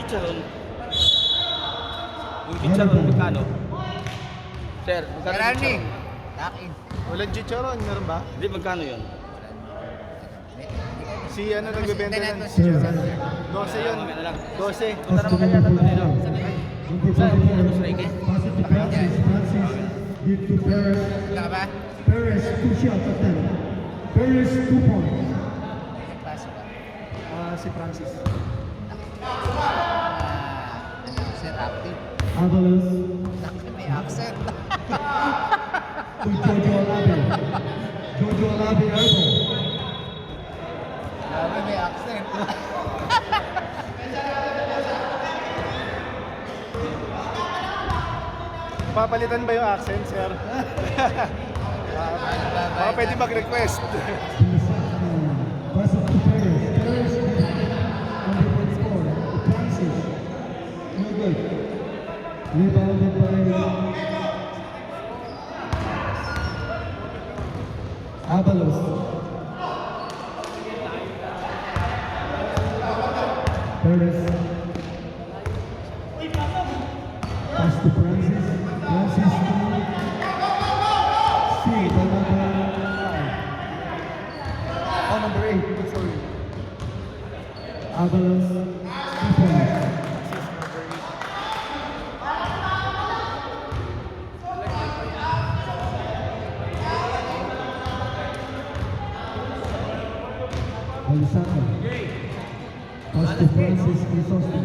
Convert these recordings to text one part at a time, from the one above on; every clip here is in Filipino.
chicharon. Yung chicharon, magkano? Sir, magkano yung Running. chicharon? Takin. Walang chicharon, meron ba? Hindi, magkano yun? Si ano nagbebenta ng Internet chicharon? mo. 12 yun. 12. Punta naman kaya na ito nila. Saan? Ano sa Ike? Wala ka ba? Perez, 2 shot attempt. Perez, 2 points. Pasok ka. Si Francis. Ano, sir, active. Avalos Nakit may accent. to Jojo Alabe. Jojo Alabe elbow. Grabe, may accent. Papalitan ba yung accent, sir? Pwede mag-request. Pass it to Perez. Perez on the point score. Francis. No good. Rebounded by Avalos. Perez. Pass to Francis. Francis to Steve, by number 5. Oh, number 8. Sorry. Avalos. 2 points. Alisaka. Pass to Francis Crisostomo.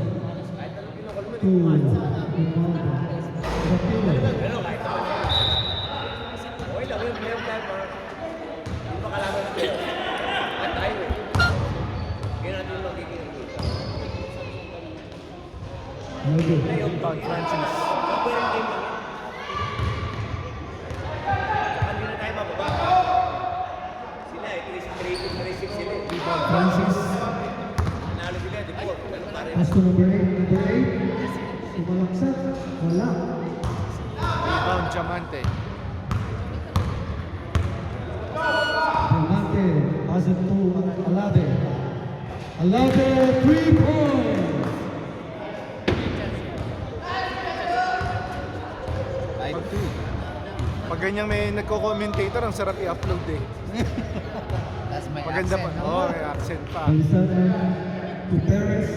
To Ronaldo. Rapino. No good. Francis. Francis. Pass to number 8. Number 8. Sumalaksak. Wala. Rebound, Diamante. Diamante. Pass it to Alabe. Alabe, 3 points. Pag ganyang may nagko-commentator, ang sarap i-upload eh. That's my Maganda pa. accent. Oo, may accent pa. Alisaka to Perez.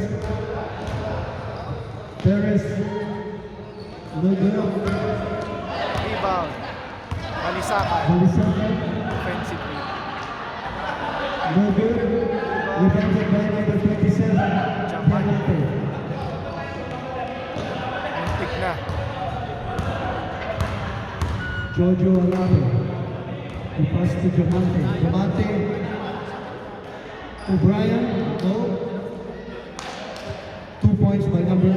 Perez. No good. Rebound. Balisaka. Alisaka. Offensively. No good. Rebounded by number 27. Diamante. Muntik na. Jojo Alabe. To pass to Diamante. Diamante. To Brian. No. 2 points by number 8.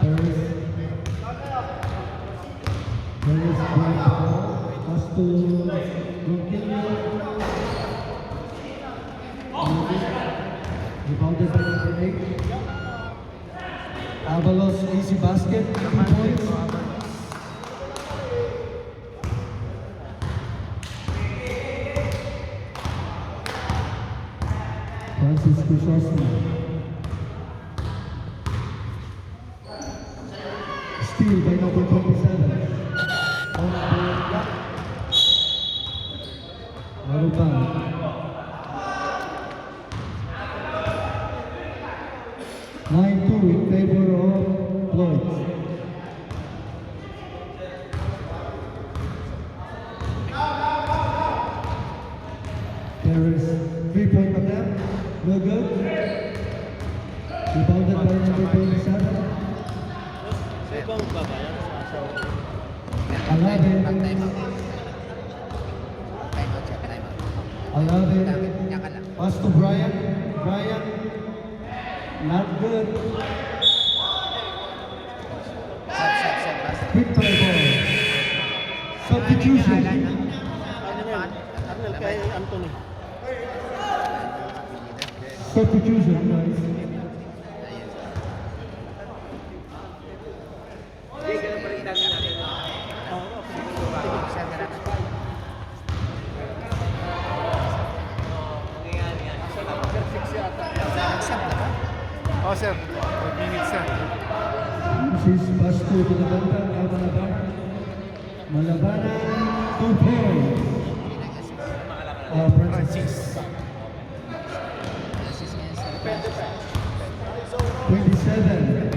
Perez. Perez brought the ball. Pass to Ronquillo. Rebounded by number 8. Avalos, easy basket, 2 points. Francis Crisostomo. Steal by number 27. On the block. Maruban. Nine-2 in favor of Floyd. There is 3-point attempt. No good. Rebounded by number 27. Alabe. Time out. Time out siya, time out. Alabe. Niya ka lang. Pass to Brian. Brian. Not good. Sub. Quick play ball. Substitution. Arnel kay Anthony. Substitution, guys. Sir, Oh, sir. 5 minutes na. This is pass to Malabantan, Malaban. Malabanan, 2 points. Francis. Francis. This is against the 27.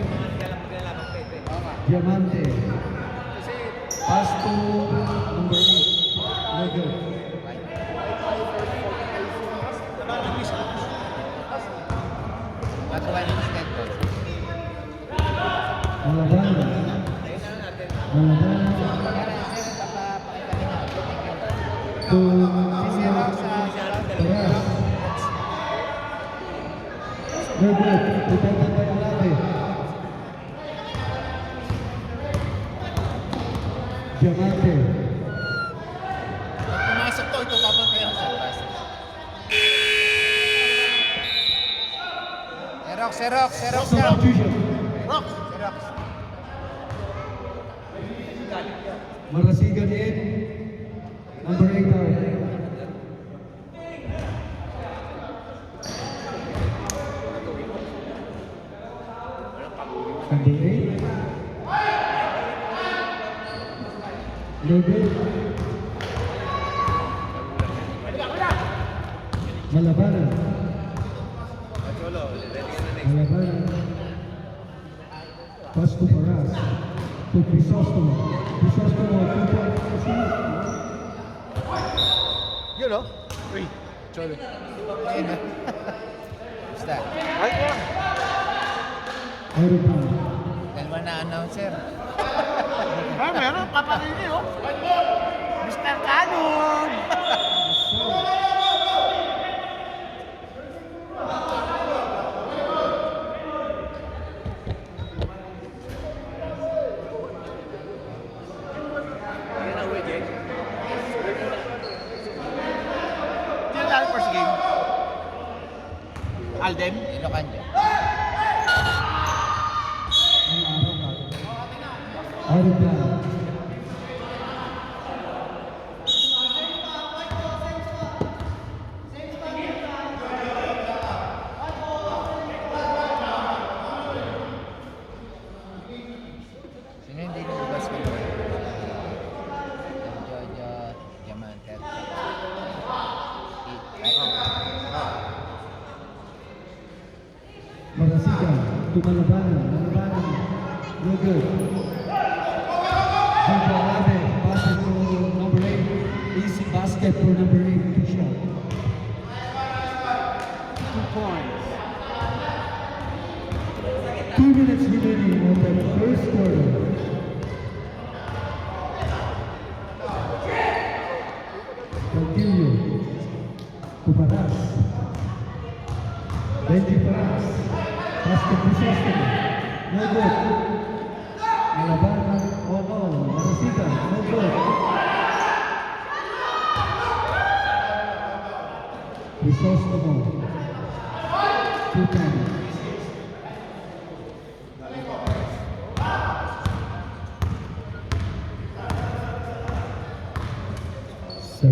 Diamante. Pass to number 8. Lego. Magawa ng step. Malabanan. Malabanan. To Taras. No good. Defended by Alave. Diamante. Pumasok to, ito pabantayan sa pass. Xerox daw. Substitution. Xerox. Marasigan in. Number 8 out. Number 8. No good. Malabanan. Malabanan. Pass to Paras. To Crisostomo. Crisostomo, 2 points. Yun, oh. Uy. Chole. Ayun na. Basta. Ay, yeah. Out of bounds. Dalawa na announcer. Ay, meron. Kapatid oh. Mr. Canon. Sino dahil first game? Aldem? Ilocan dyan. Out of bounds. Sino hindi lumabas ko? Jojo, Diamante. Marasigan to Malabanan. Malabanan. No good. Junto Alave. Pass it to number 8. Easy basket for number 8. Pisha. 2 points. 2 minutes remaining on the first quarter. Continue. To Paras. Benji Paras. Pass to Crisostomo. No good. Malabanan. Oh no. Marasigan. No good. Crisostomo. 2 times. To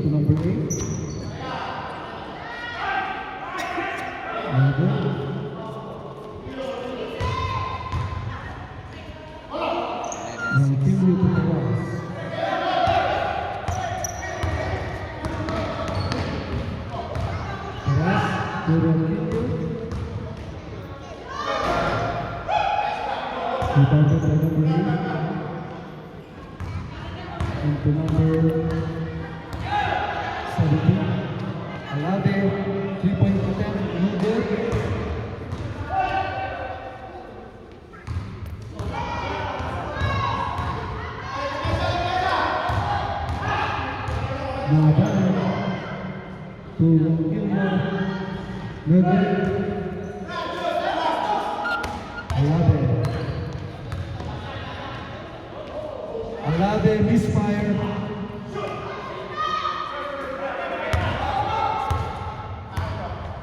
number 8. Continue to Paras. Paras to Ronquillo. Rebounded by number 8. Into number 17. Alave, 3-point attempt, no good. Malabanan to Ronquillo, no good. Alave misfire.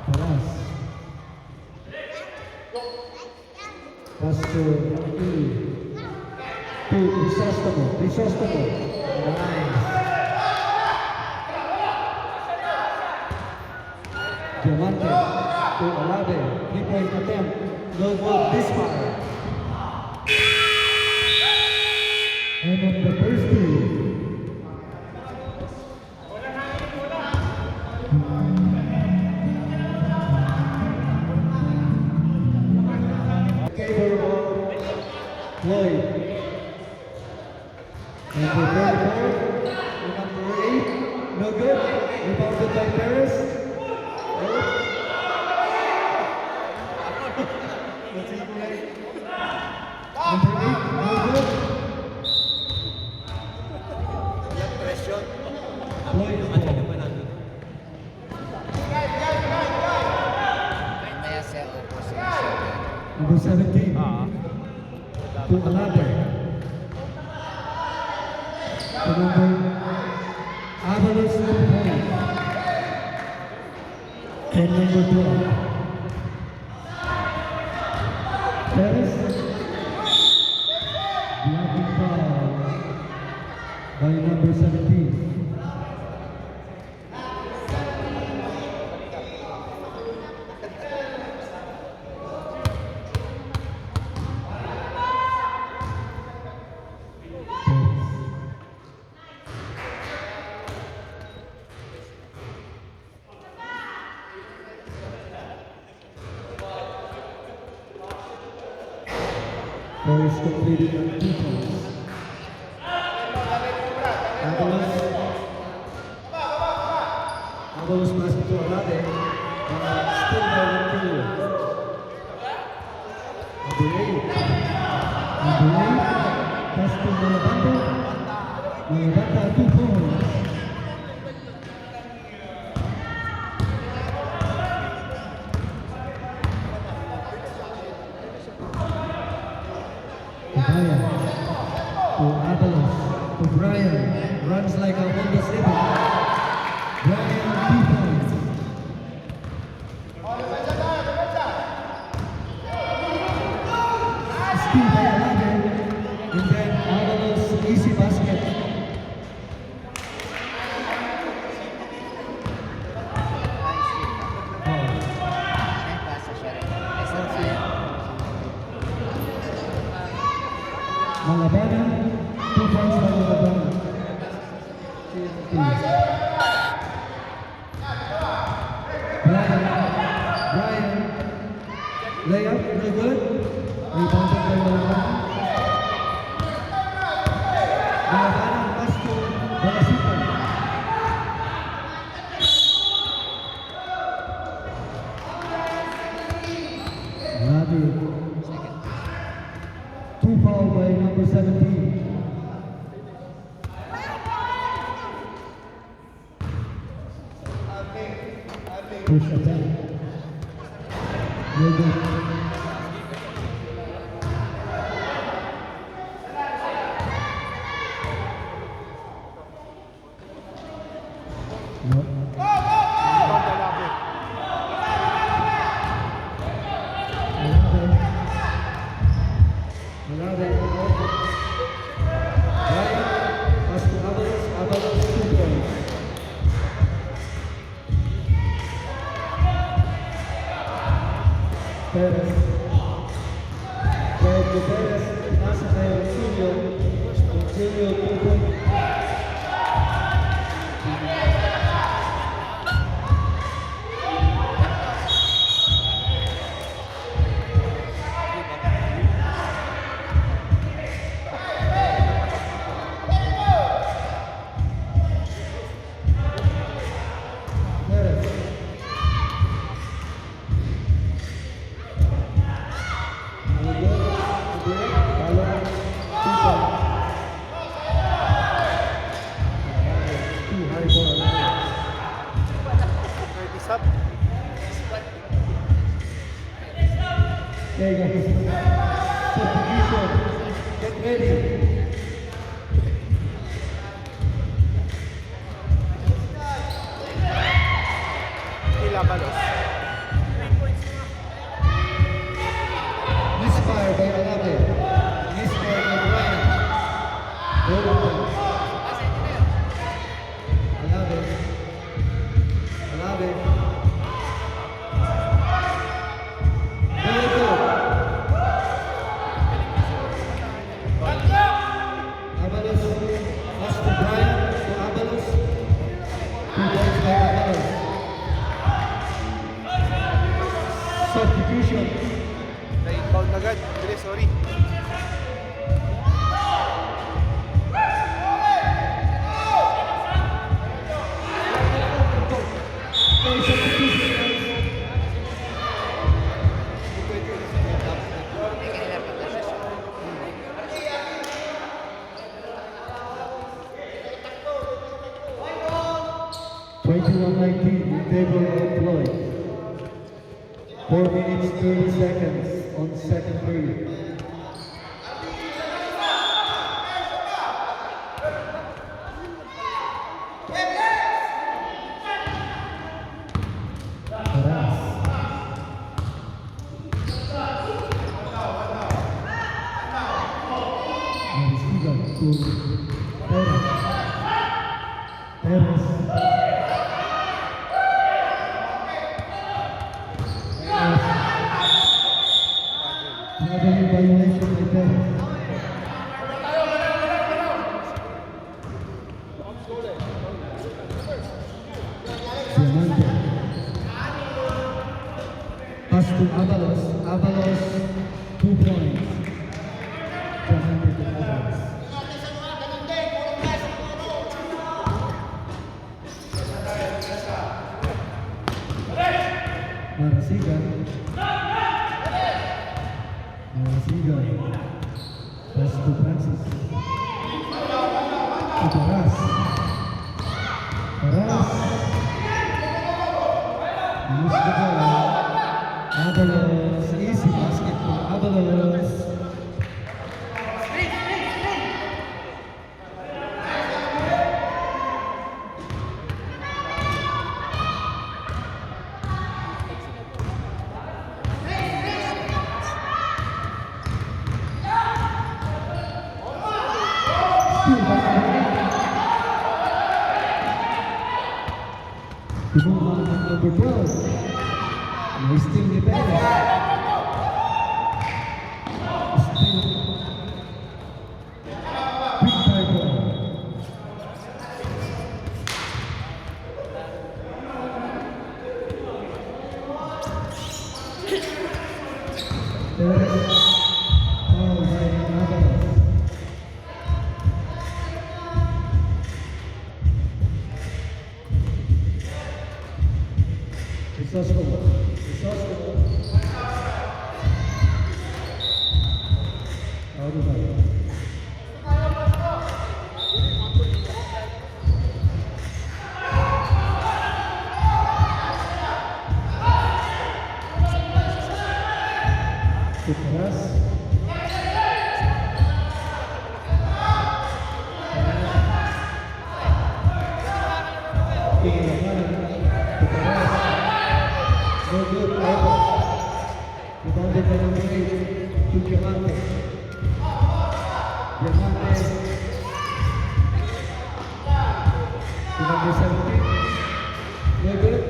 Paras. Pass to Crisostomo. Crisostomo. Nice. Diamante. to Alave. 3-point attempt. No good this far. And on the first two. Favor of Floyd. Number 34, number 8, no good. Rebounded by Perez. Let's equalize. Number 8, no good. Floyd is ball. Mamaya siya upo siya. Number 17, to Alave. To number Avalos, 2 points. And number 12. Perez. Blocking foul by number 17. Perez completed on 2 points. Avalos pass to Alave, still by 1 kilo. Number 8, pass to Malabanda. Malabanda, 2 points. Brian to Avalos to Brian, runs like a Honda Civic. Brian, 2 points. Steal by Alave, and then Avalos easy basket. Foul. May pasa siya rin. Isa tayo. Malabana, 2 points by Malabana. Brian, layup, no good. Rebounded by Malabana. Malabana, pass to Balasipa. Rabi, 2 foul by number 17. Push attack. No good. No. Alave. Brian, pass to Avalos. Avalos, 2 points. Perez. Fred to Perez. Nasa kay Rosilio. Rosilio, 2 points. Perez. Okay, guys. Substitution. Get ready. Ilabalos. Misfire by Alave. Misfire by Brian. Overtime. Alave. Alave. substitution. Na-inbound agad. Bilis, sorry. No substitution. Hindi ka nila pagkasasyon. 21-19 in favor of Floyd. 4 minutes 30 seconds on second period. Taras. Marisigan to Perez. Perez. Traveling violation by Perez. Diamante. Pass to Avalos. Avalos, 2 points. Diamante to Avalos. Marasigan. Marasigan. Pass to Francis. To Taras. Taras. Use the ball. Avalos. Easy basket for Avalos. Tumulong ang number 12. May steal ni Perez. Steal. Quick time ball. Perez. Foul by Avalos. Resourceful. Resourceful. Out of bounds. To Taras. To Taras. No good, over. Rebounded by number 8 to Diamante. Diamante to number 17. No good.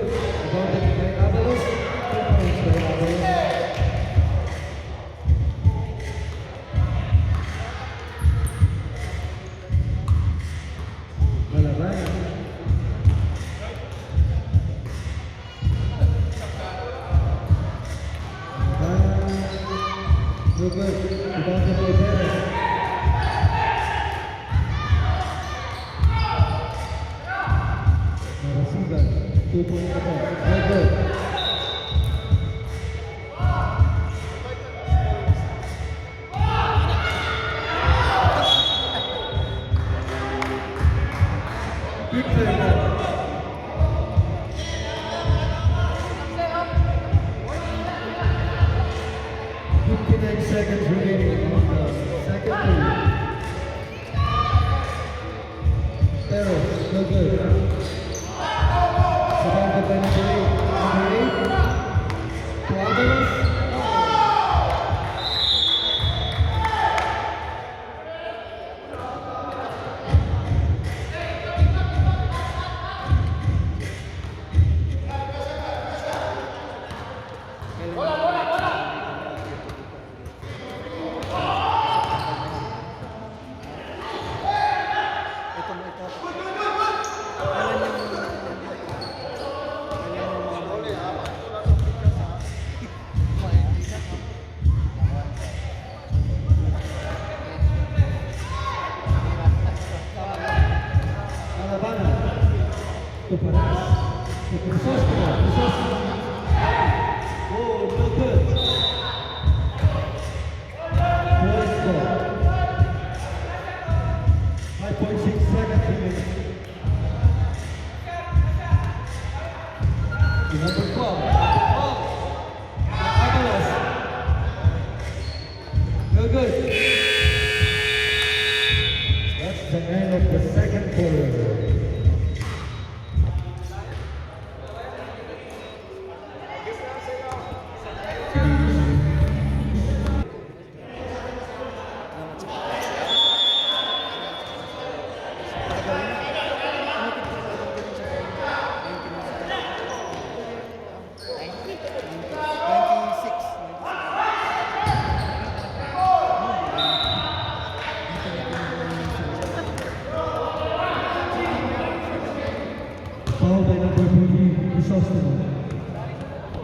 Rebounded by Avalos. 2 points by Avalos. Malabayan. No good. Rebounded by Perez. Marasigan. 2 points above. No good. Quick time ball. 59 seconds remaining on the second period. Perez, no good. Rebounded by number 8. Number 8 to Avalos. Number 12. Avalos. No good. That's the end of the second quarter. Foul by number 14, Crisostomo.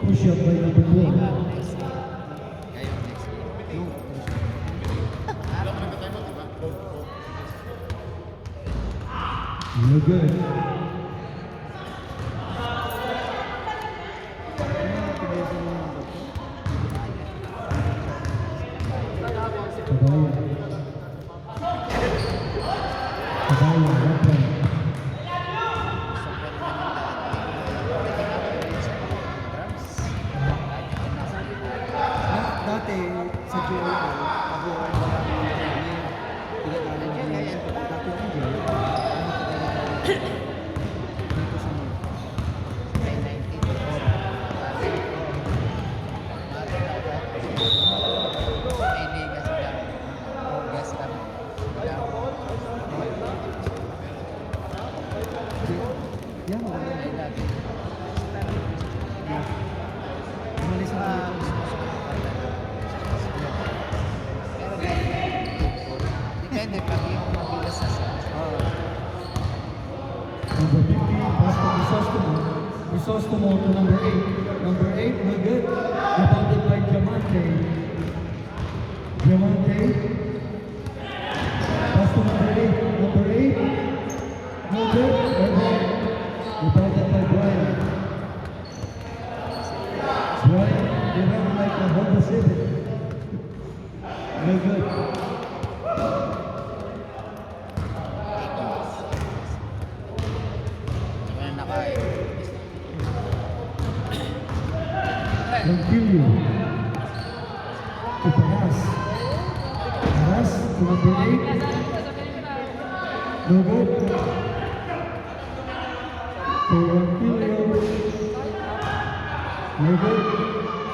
Push up by number 4. No good. Kabaya. Kabaya, one point. Dati, sa GL ko, ako ang maraming pinag-aral ko dati ng GL. Dito sa mga. Yan, umalis na ako. Depende pag yung mabilas na sa Number 15, pass to Crisostomo. Crisostomo to number 8. Number 8, no good. Rebounded by Diamante. Diamante. Pass to number 8. Number 8, no good. Rebounded by Brian. Brian, they run like a Honda Civic. No good. Lonquillo. To Paras. Paras to number 8. No good. To Lonquillo. No good.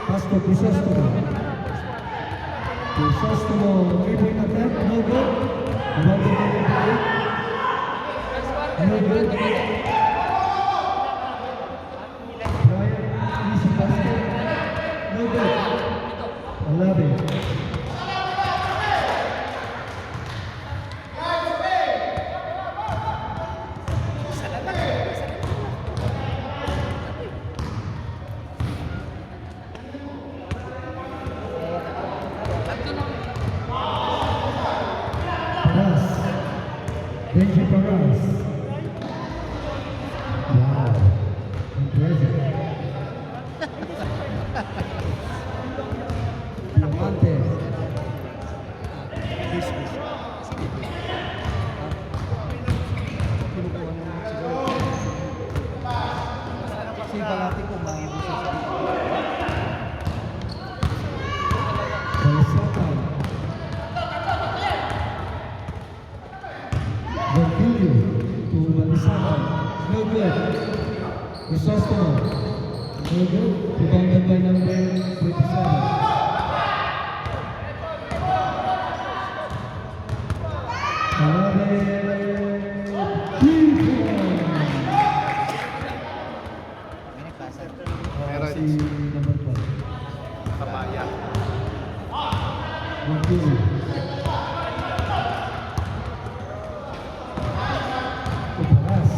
Pass to Crisostomo. Crisostomo, 3-point attempt. No good. About to number 8. No good. Brian, easy basket. No good. 11. Paras. Benji Paras. Wow. Impressive. Diamante. Kinukuha mo siguro. Kasi balati ko, mahirap siya sa dito. Balisakan. Lonquillo to Balisakan. No good. Crisostomo. No good. Rebounded by number 27. Meron. Si number 12. Kabaya. Lonquillo. To Paras.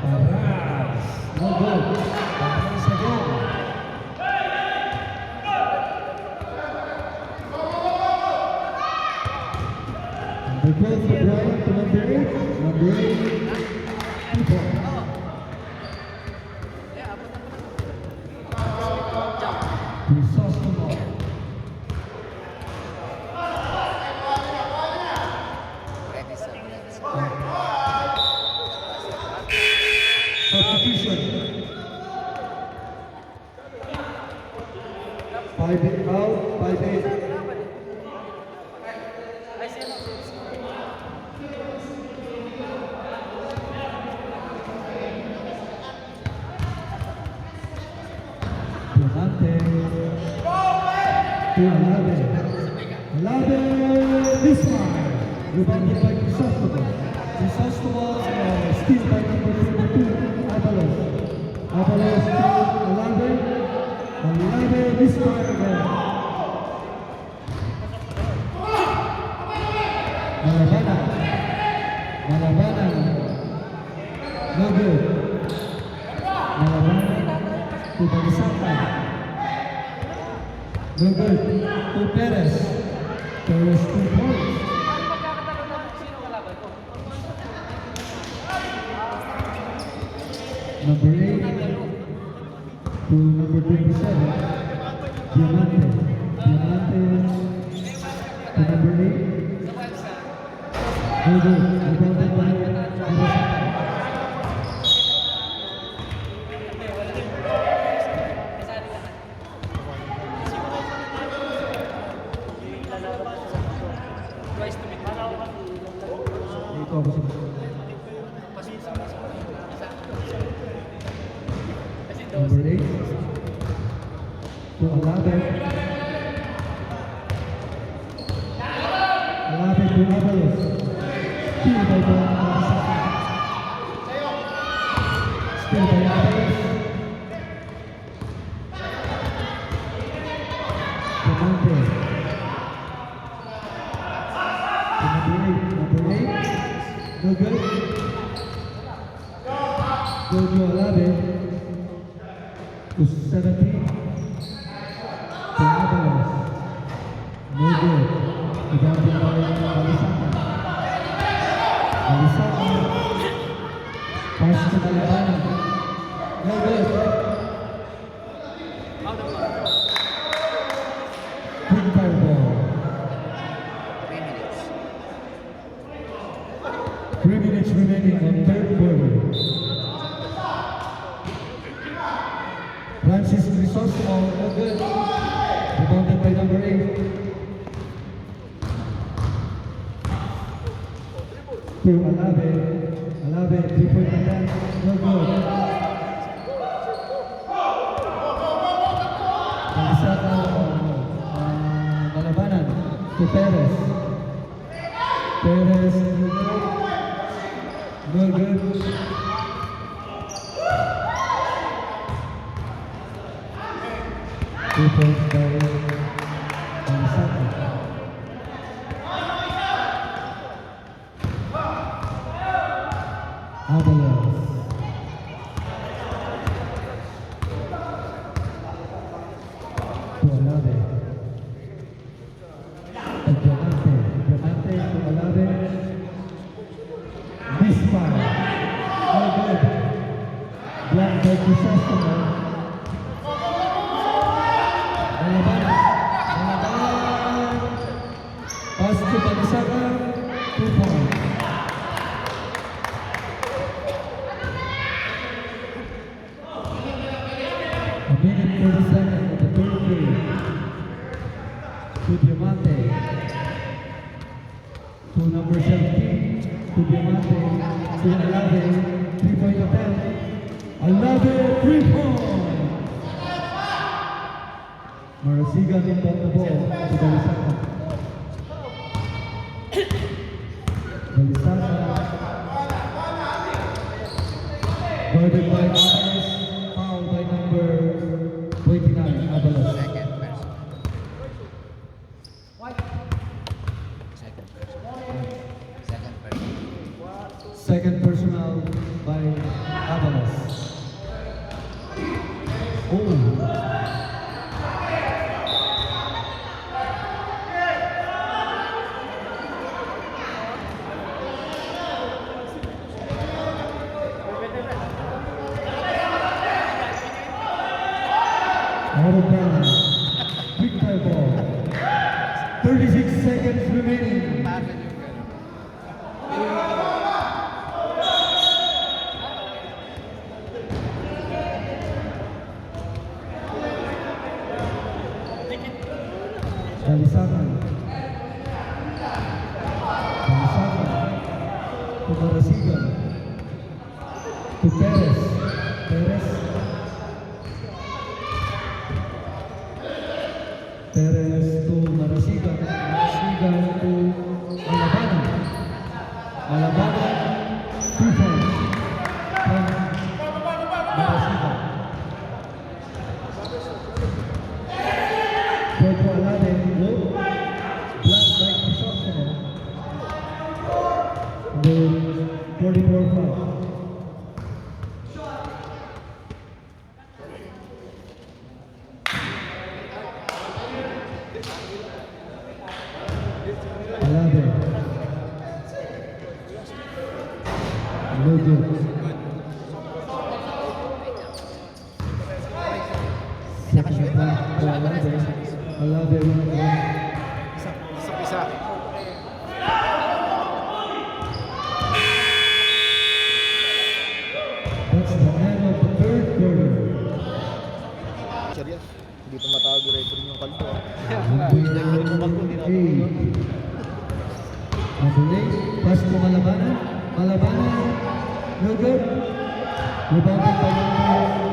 Paras. No good. Paras again. Number 12 for Brian to number 8. Number 8. People. Crisostomo. ready sa Substitution. 5 out, 5-8. Diamante. To Alave. Alave Bismarck. Rebounded by Crisostobal. Crisostobal steal by number 22, Avalos. Avalos to Alave. Alave Bismarck again. Malabana. Malabana. No good. Malabana to Balisaka. No good. To Perez. Perez 2 points. Number 8 to number 27. Diamante. Diamante to number 8. No good. Rebounded by Balisaka. Dito ako sa number 8 to Alave. Alave to Avalos. Steal by Balisaka. Steal by Avalos. Diamante. Number 8. No good. Jojo Alave to 17. To Avalos. No good. Rebounded by Balisaka. Balisaka. Pass to Malabana. No good. Quick fire ball. 3 minutes. 3 minutes remaining on third quarter. Francis Crisostobal, no good. Rebounded by number 8. To Alave. Alave, 3-point attempt, no good. Balisaka, Malabanan to Perez. Perez, no good. Two points by Balisaka. Avalos. To Alave. To Diamante. Diamante to Alave. Bismarck. No good. Block by Crisostobal. Malabana. Malabana. Pass to Balisaka. 2 points. A minute 47 of the third period. To Diamante. To number 17. To Diamante. To Alave. 3-point attempt. Alave 3 points. Marasigan inbound the ball to Balisaka. Balisaka. Guarded by Avalos. Foul by number 29, Avalos. Second person. Second person. Second person. Second personal by Avalos. Oh. Out of bounds. Quick fire ball. 36 seconds remaining. Bakit yung gano'n? Balisakan. Balisakan. To Marasigan. To Perez. Perez. Perez to Marasigan. Marasigan to Malabanan. Malabanan. 2 points. From Marasigan. Porto Alade, low, black like Crisostomo. The 44 foul. Alade. No good. Second foul to Alade. Alade one point. Isa-isa. That's the end of the third quarter. Sir yan. Hindi pa matawag yung referee yung kalbo. Number 8, pass to Malabanan. Malabanan, no good. Rebounded by number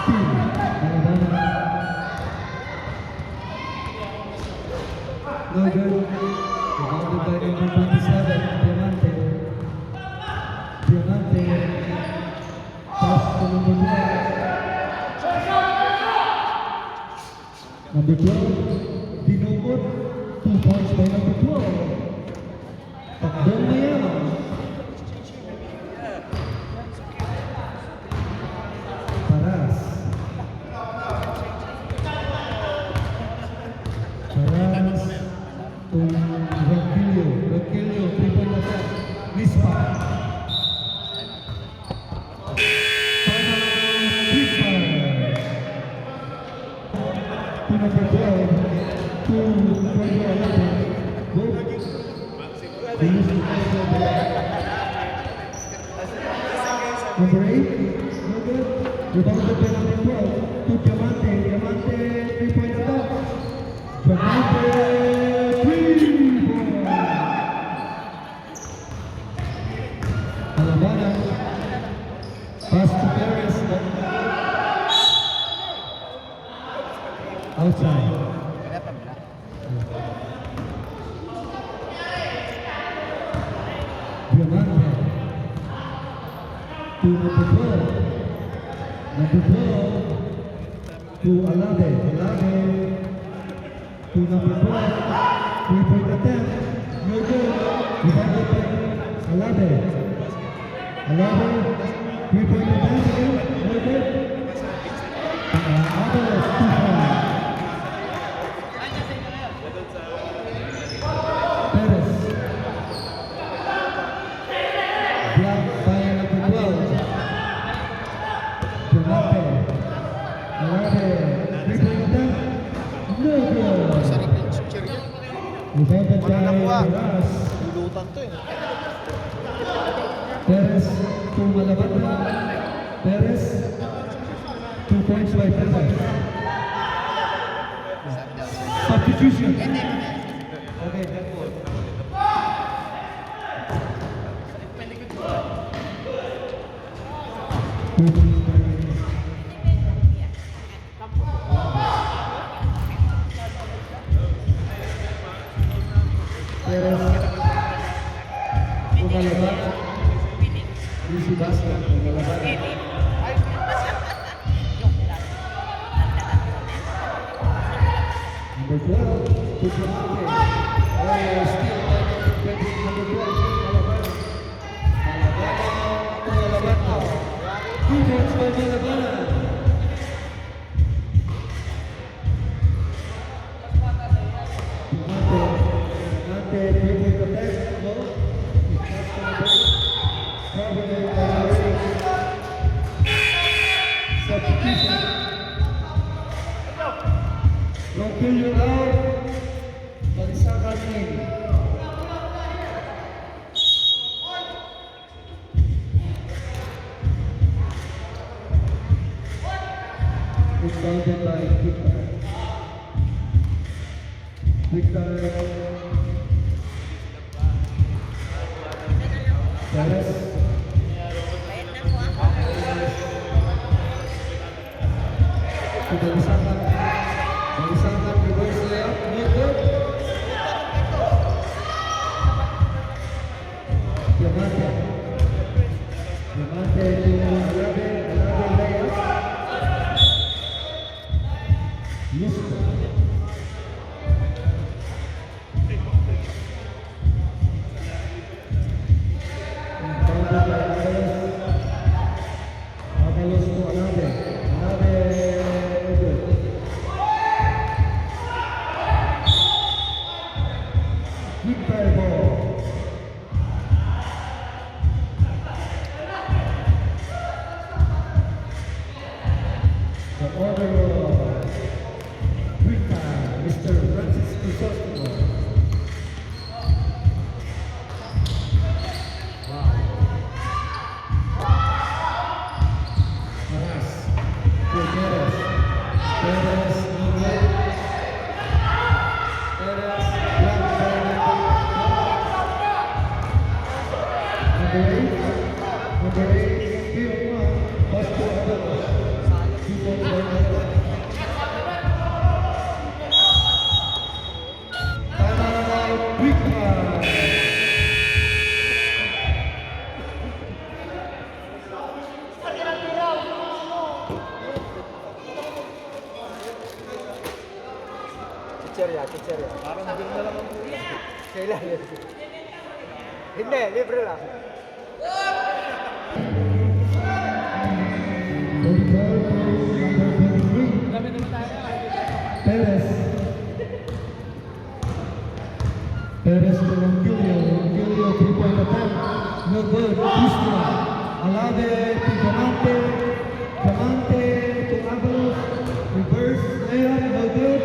Steve. Malabanan. No good. Rebounded by number 27, Diamante. Diamante. Pass to number 12. Number 12, Dinobot. 2 points by number 12. Takbong Mayaman. Paras. Paras to Roquillo. Roquillo, 3-point attack. Lispa. Final Lispa. To number 12, to Porto Alade. Go. They used to number 8, no good. Rebounded by number 12, to Diamante. Diamante, 3-point attack. Diamante, 3-point. Malabanan. Pass to Perez. Outside. Diamante. To number 12. Number 12. To Alade. Alade. To number 12. 3-point attempt. No good. Rebounded by Alade. Alade. 3-point attempt again. No good. Avalos, 2 points. Perez. Blocked by number 12. Diamante. Alade. 3-point attempt. No good. Sarap yung sir yan. Rebounded by Wala nakuha. Paras. Lulutan to eh. Perez to Malabanan. Perez. 2 points by Perez. Substitution. Okay, that one. Perez. Umalaban. Isi basket. Umalaban. Number 12, to Diamante. Oh, steal by number 12, Malaban. Malaban to Malaban. 2 points by Malaban. Diamante, 3-point attack. No. Covered by substitution. Roquillo out. Balisakan in. Rebounded by Victor. Victor. Perez. Balisakan. Balisakan reverse layup. No good. Diamante. Diamante to another layup. Listo. Avalos to another. Good fair ball. The order of Rita, Mr. Francis Crisostimo. Wow. Maras. Perez. Perez. Perez. Number 8, field 1, Bosco Avalos. 2 points by Avalos. Timeout, quick time. Kitcher ya. Parang din na lang ang buhay. Kailan? Hindi, libre lang. Perez. Perez to Ronquillo. Ronquillo 3-point attempt. No good. Cristian. Alave to Diamante. Diamante to Avalos. Reverse layup. No good.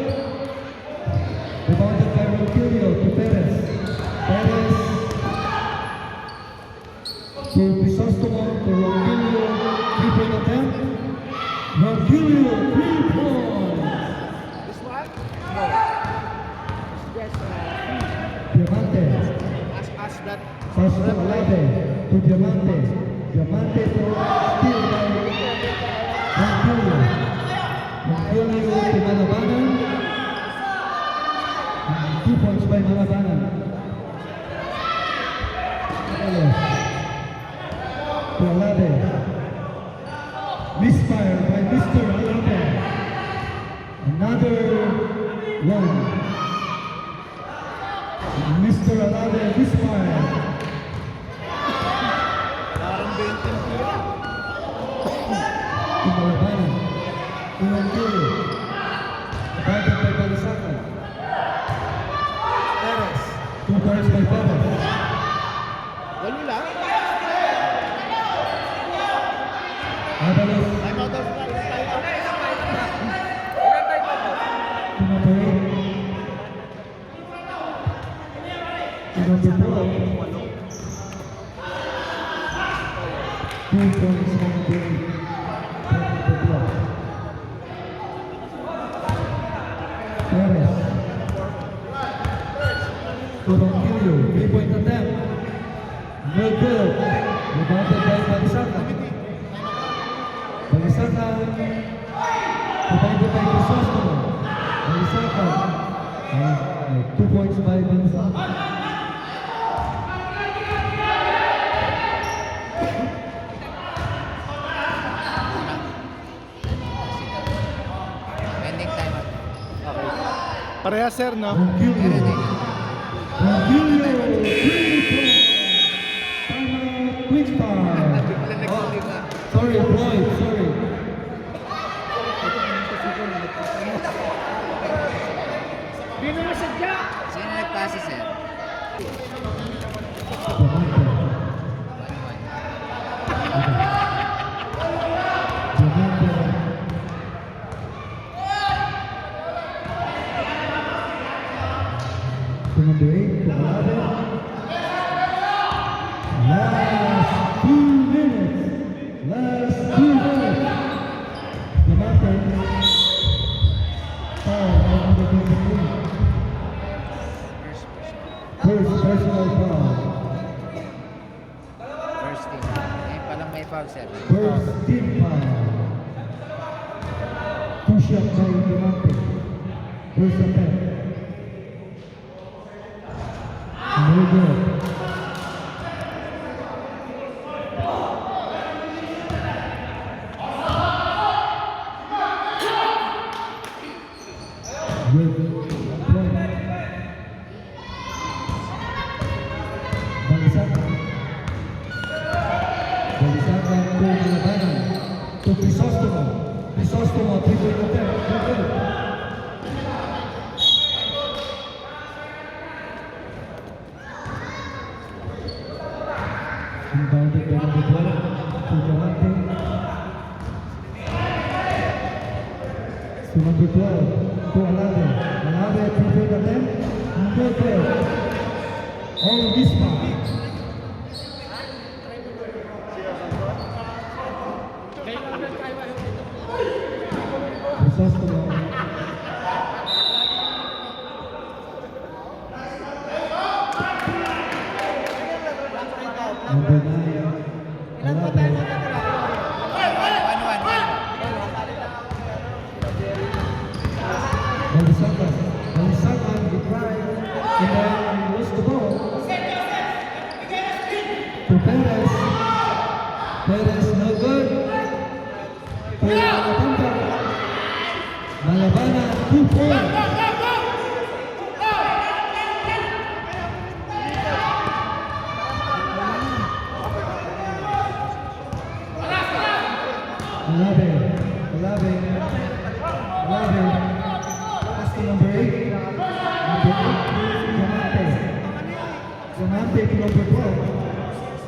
Rebounded by Ronquillo to Perez. Perez to Crisostimo to Ronquillo. 3-point attempt. Ronquillo 3 points. This one? No. It's just Diamante. as that. Pass to Alave to Diamante. Diamante to steal by Ronquillo. Ronquillo to Malabanan. 2 points by Malabanan. To Alave. Misfire by Mr. Alave. Another one. Mr. Alave misfire. Parang 20 kilo. To Malabanan. To Ronquillo. Abandoned by Balisacan. Perez. 2 points by Perez. Walo lang. Avalos I'm out of time. to number 8. To number 12. 2 points by number 8. Perez. To Ronquillo. 3-point attempt. No good. Rebounded by Balisacan. Balisacan. Rebounded by Crisostimo. Balisacan. 2 points by Balisacan. Ending time. Pareha sir, no? Ronquillo. Ronquillo. 3 points. Timeout. Quick time. Sorry, Floyd. Sorry. Hindi naman sadya. Sino nagpasa, sir? Diamante. 1-1. Diamante. To number 8, to Alave. Last 2 minutes. Last 2 minutes. Diamante. foul, sir. First team foul. Two shot by Diamante. First attempt. No good. Good. Balisakan. Balisakan to Malabanan. To Crisostomo. Crisostomo, 3-point attempt. Good. Inbounded by number 12 to Diamante. To number 12 to Alave. Alave, 3-point attempt. Number 12. All Gispa. Crisostomo. Number 9. Alave. 1-1. Balisakan. Balisakan, he tried, and then lost the ball. To Perez. Perez, no good. To Malabana. Malabana, 2 points. Alave. Alave. Alave. Pass to number 8. Number 8 to Diamante. Diamante to number 12.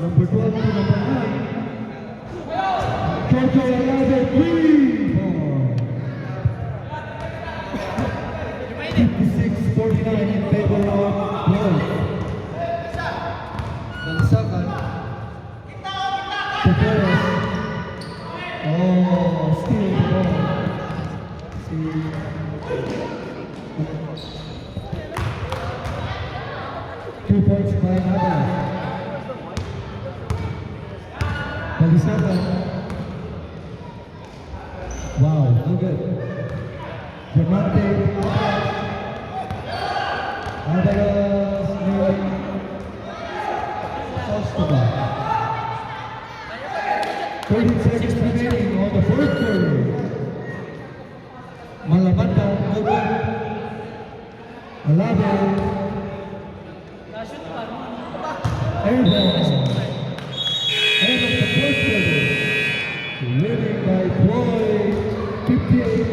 Number 12 to number 9. Jojo Alave, 56-49 in favor of Blues. Balisakan. To Perez. Oh, steal the ball. See. 2 points by Ada. Balisakan. Wow, no good. Diamante. Avalos nearly Sostoba. 30 seconds remaining on the first quarter. Malabanda, no good. Alave. Airball. End of the first quarter. Winning by